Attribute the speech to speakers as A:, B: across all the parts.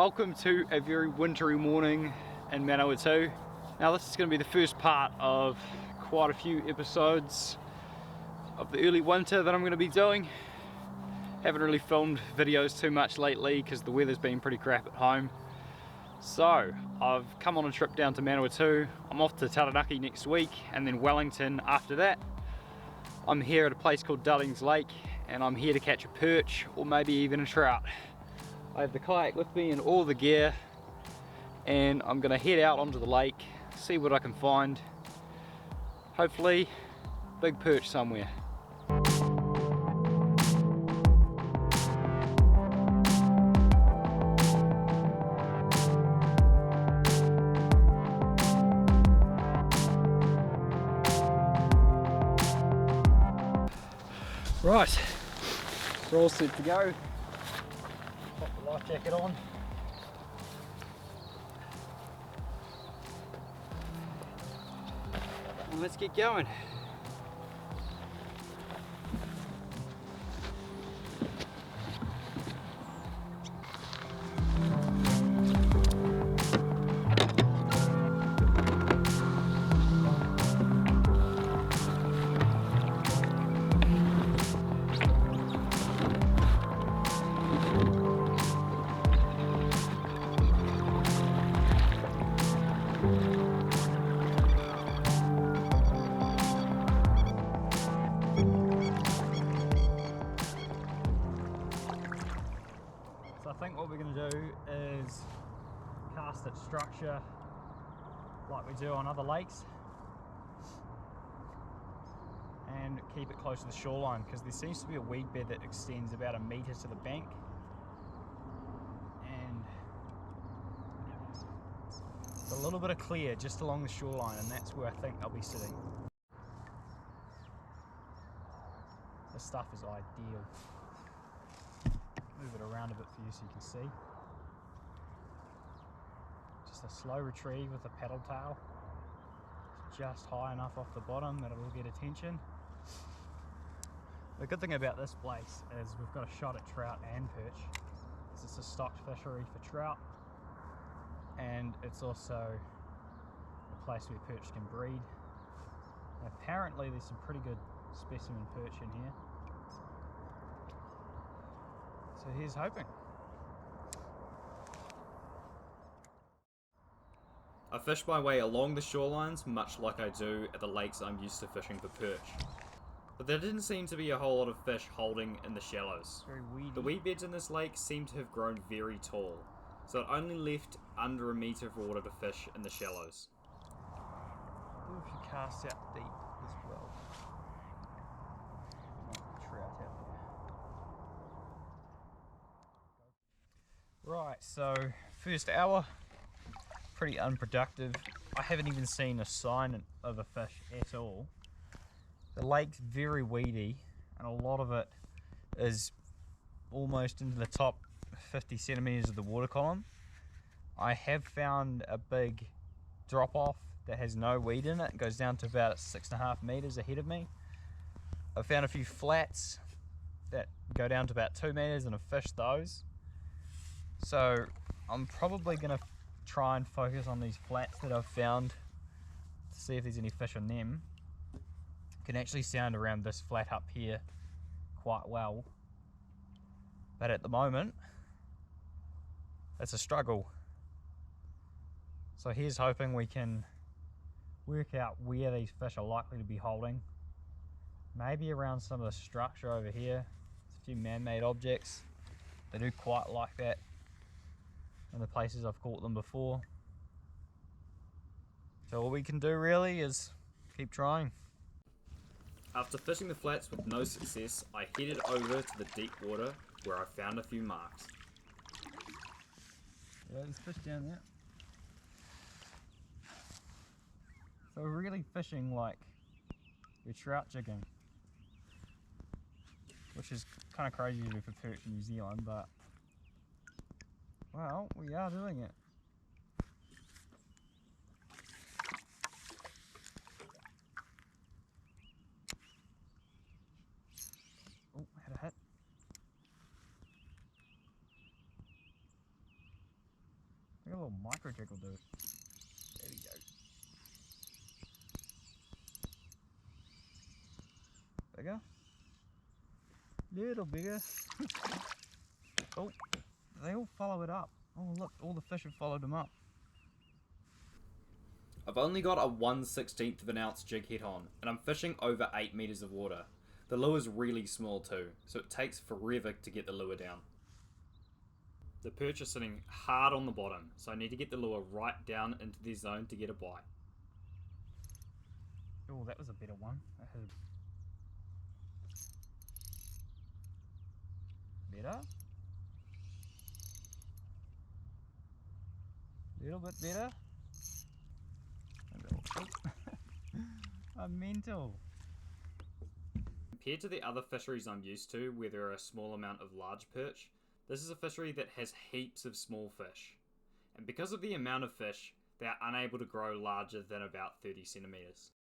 A: Welcome to a very wintry morning in Manawatu. Now this is going to be the first part of quite a few episodes of the early winter that I'm going to be doing. Haven't really filmed videos too much lately because the weather's been pretty crap at home. So I've come on a trip down to Manawatu. I'm off to Taranaki next week and then Wellington after that. I'm here at a place called Duddings Lake and I'm here to catch a perch or maybe even a trout. I have the kayak with me and all the gear, and I'm going to head out onto the lake, see what I can find. Hopefully, big perch somewhere. Right, we're all set to go. Pop the life jacket on. And let's get going. I think what we're going to do is cast its structure like we do on other lakes and keep it close to the shoreline, because there seems to be a weed bed that extends about 1 metre to the bank, and a little bit of clear just along the shoreline, and that's where I think they'll be sitting. This stuff is ideal. Move it around a bit for you so you can see. Just a slow retrieve with a paddle tail. It's just high enough off the bottom that it will get attention. The good thing about this place is we've got a shot at trout and perch. It's a stocked fishery for trout, and it's also a place where perch can breed. And apparently there's some pretty good specimen perch in here. So here's hoping.
B: I fish my way along the shorelines much like I do at the lakes I'm used to fishing for perch. But there didn't seem to be a whole lot of fish holding in the shallows.
A: Very weedy.
B: The weed beds in this lake seem to have grown very tall, so it only left under 1 metre of water to fish in the shallows.
A: What if you cast out deep as well? Trout out there. Right, so first hour, pretty unproductive. I haven't even seen a sign of a fish at all. The lake's very weedy and a lot of it is almost into the top 50 centimetres of the water column. I have found a big drop off that has no weed in it. It goes down to about 6.5 metres ahead of me. I found a few flats that go down to about 2 metres and I've fished those. So I'm probably going to try and focus on these flats that I've found to see if there's any fish on them. You can actually sound around this flat up here quite well, but at the moment it's a struggle. So here's hoping we can work out where these fish are likely to be holding. Maybe around some of the structure over here. There's a few man-made objects. They do quite like that in the places I've caught them before. So all we can do really is keep trying.
B: After fishing the flats with no success, I headed over to the deep water where I found a few marks.
A: Yeah, there's fish down there. So we're really fishing like we're trout jigging, which is kind of crazy to do for perch in New Zealand, but well, we are doing it. Oh, had a hit. little micro jig will do. There we go. Bigger. Little bigger. Oh, they all follow it up. Oh look, all the fish have followed them up.
B: I've only got a 1/16 of an ounce jig head on, and I'm fishing over 8 meters of water. The lure's really small too, so it takes forever to get the lure down. The perch are sitting hard on the bottom, so I need to get the lure right down into their zone to get a bite.
A: Oh, that was a better one. That had better. Little bit better. I'm mental.
B: Compared to the other fisheries I'm used to, where there are a small amount of large perch, this is a fishery that has heaps of small fish. And because of the amount of fish, they are unable to grow larger than about 30 centimeters.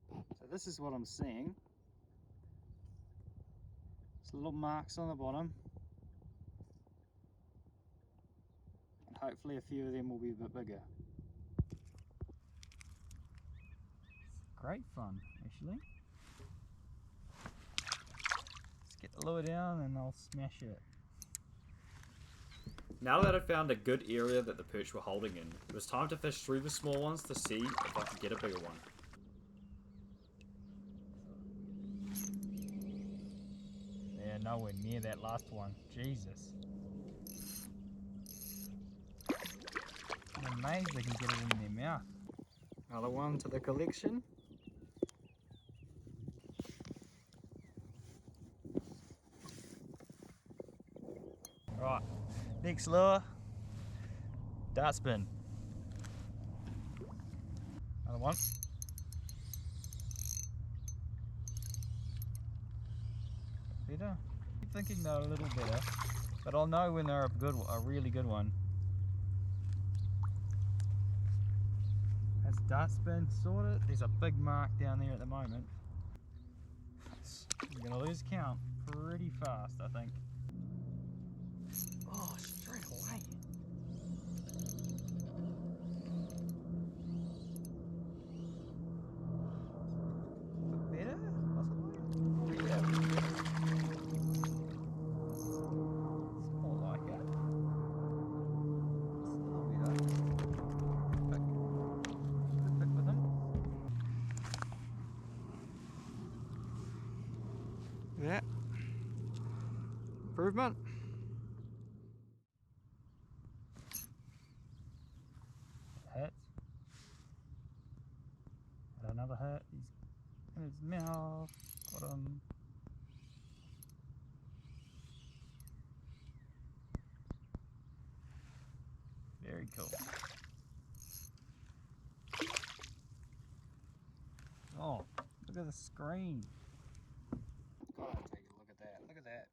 A: So this is what I'm seeing. There's little marks on the bottom. And hopefully a few of them will be a bit bigger. Great fun, actually. Let's get the lure down and I'll smash it.
B: Now that I'd found a good area that the perch were holding in, it was time to fish through the small ones to see if I could get a bigger one.
A: Yeah, nowhere near that last one. Jesus. I'm amazed they can get it in their mouth. Another one to the collection. Right, next lure, dart spin. Another one. Better. Keep thinking they're a little better, but I'll know when they're a really good one. That's dart spin sorted. There's a big mark down there at the moment. You're gonna lose count pretty fast, I think. Oh, straight away. Better? Possibly? Yeah. It's more like it. Still better. Pick with them. Yeah. Improvement. Hit. Got another hit. He's in his mouth. Got him. Very cool. Oh, look at the screen. God, I'll take a look at that. Look at that.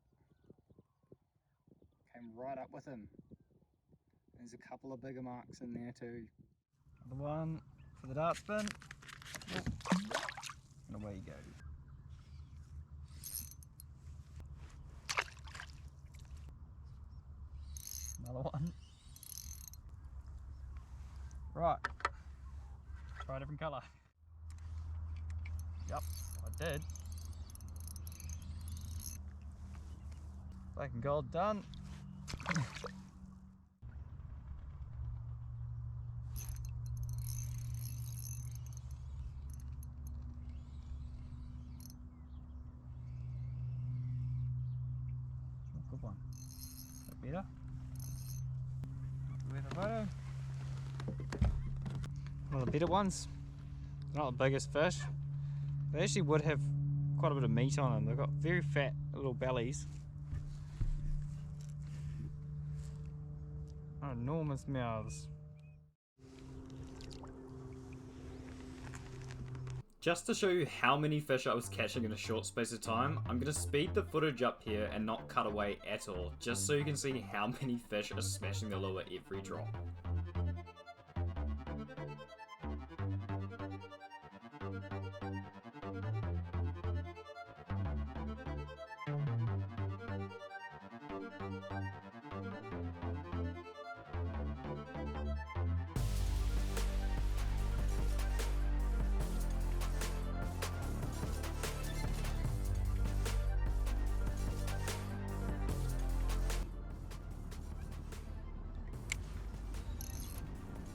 A: Came right up with him. There's a couple of bigger marks in there too. Another one for the dart spin. Oh. And away he goes. Another one. Right. Try a different colour. Yep, I did. Black and gold done. Good one. That better? With the photo. One of the better ones. Not the biggest fish. They actually would have quite a bit of meat on them. They've got very fat little bellies. Enormous mouths.
B: Just to show you how many fish I was catching in a short space of time, I'm going to speed the footage up here and not cut away at all, just so you can see how many fish are smashing the lure every drop.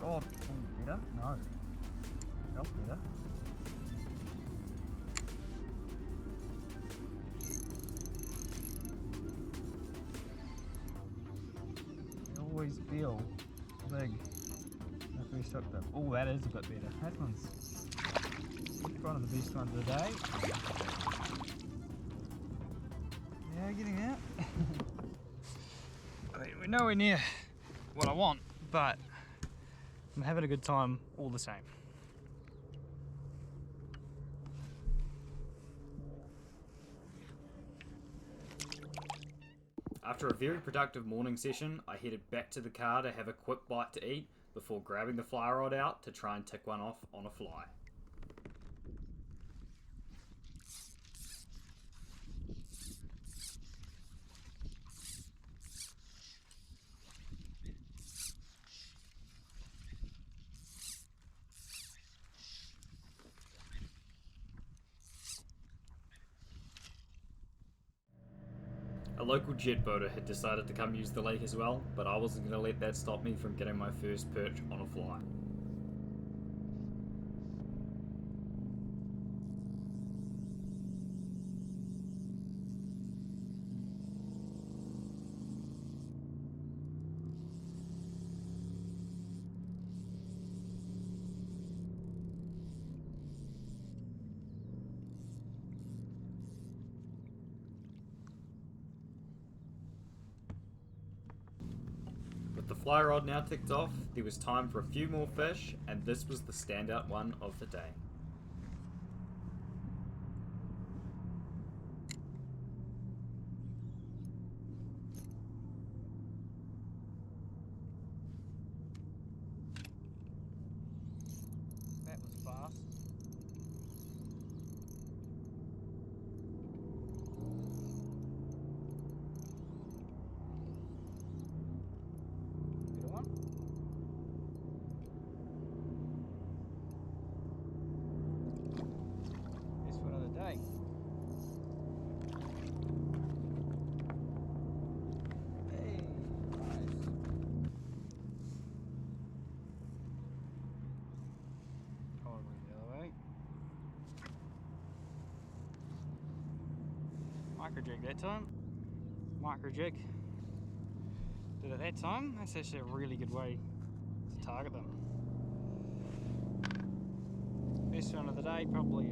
A: God, better? No. Felt better. They always feel big when I first hooked them. Oh, that is a bit better. That one's one of the best ones of the day. Yeah, getting out. I mean, we're nowhere near what I want, but I'm having a good time all the same.
B: After a very productive morning session, I headed back to the car to have a quick bite to eat before grabbing the fly rod out to try and tick one off on a fly. A local jet boater had decided to come use the lake as well, but I wasn't going to let that stop me from getting my first perch on a fly. With the fly rod now ticked off, there was time for a few more fish, and this was the standout one of the day.
A: That was fast. Good one. Best one of the day. Hey, nice. Probably the other way. Micro jig that time. Micro jig. Did it that time. That's actually a really good way to target them. Best one of the day, probably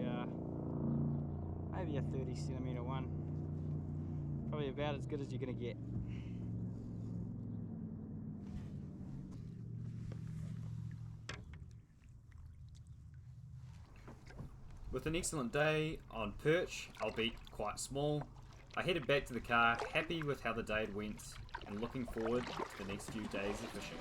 A: maybe a 30cm one. Probably about as good as you're gonna get.
B: With an excellent day on perch, albeit quite small, I headed back to the car, happy with how the day had went, and looking forward to the next few days of fishing.